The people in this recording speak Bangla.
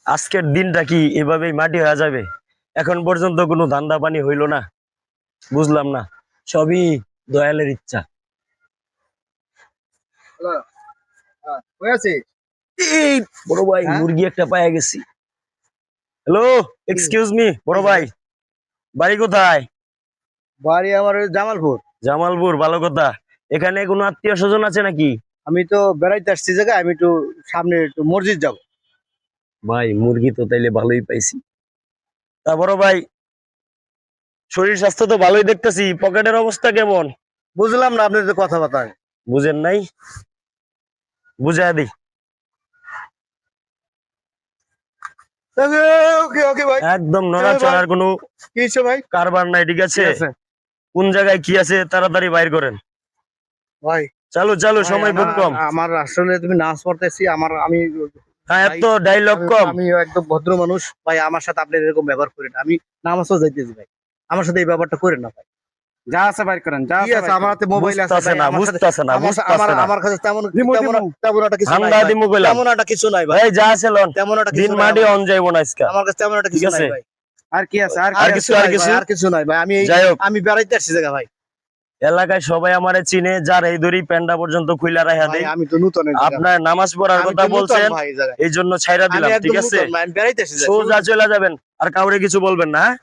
আজকের দিনটা কি এভাবেই মাটি হয়ে যাবে? এখন পর্যন্ত কোনো ধান্দা পানি হইল না, বুঝলাম না। সবই দয়ালের ইচ্ছা। হ্যালো, হয়েছে। এই বড় ভাই, হ্যাঁ? মুরগি একটা পাইয়া গেছি। হ্যালো, এক্সকিউজ মি বড় ভাই, বাড়ি কোথায়? বাড়ি আমার ওই জামালপুর। জামালপুর, ভালো কথা। এখানে কোনো আত্মীয় স্বজন আছে নাকি? আমি তো বেড়াইতে আসছি জায়গায়, আমি একটু সামনে একটু মসজিদ যাব। ভাই মুরগি তো তাইলে ভালোই পাইছি। তা বড় ভাই, শরীর স্বাস্থ্য তো ভালোই দেখতেছি, পকেটের অবস্থা কেমন? বুঝলাম না আপনাদের কথাবার্তা। বুঝেন নাই? বুঝাই দিই। ওকে ওকে ভাই। একদম নড়াচড়ার কোনো কি হয়েছে ভাই? কারবার নাই, ঠিক আছে? ঠিক আছে কোন জায়গায় কি আছে তাড়াতাড়ি বাইর করেন। ভাই। চালু চালু, ভাই, সময় খুব কম। আমার আসলে তুমি নাচ পড়তেছি, আমি হ্যাঁ, ভাই, এত ডায়লগ কম। আমি একদম ভদ্র মানুষ ভাই, আমার সাথে আপনি এরকম ব্যবহার করেন। আমি নামাজও যাইতেছি ভাই, আমার সাথে এই ব্যাপারটা করেন না ভাই। যা আছে বাইর করেন, যা কি আছে, আমার হাতে মোবাইল আছে বুঝতাছে ভাই, না, আমার সাথে বুঝতাছে না, বুঝতাছে না। আমার কাছে তেমন দিমু, তেমন দিমু। তেমন একটা কিছু নাই ঠান্ডা ভাই। দিমু কইলাম। তেমন একটা কিছু নাই ভাই, এই যা আছে লন, তেমন একটা দিন কিছু নাই মাটি আমার- অন যাইব না আজকে। আমার কাছে তেমন একটা ঠিক কিছু আছে। নাই ভাই। আর কি আছে, আর আর কি কিছু আছে? আর নাই কিছু? ভাই, আর কিছু নাই ভাই। যাই হোক, আমি বেড়াইতে আসছি জায়গা ভাই। এলাকায় সবাই আমারে চিনে, যার এই দড়ি প্যান্ডা পর্যন্ত খুইলা রাখা ভাই দেয়। আমি তো নতুন এই জায়গায়। আপনার নামাজ পড়ার আমি কথা তো নতুন বলছেন, ভাই এই জায়গায়। এই জন্য ছাইরা আমি দিলাম, একদম ঠিক আছে? নতুন ভাই, আমি বেড়াইতে আসছি সোজা চলে যাবেন, আর কাউরে কিছু বলবেন না, হ্যাঁ?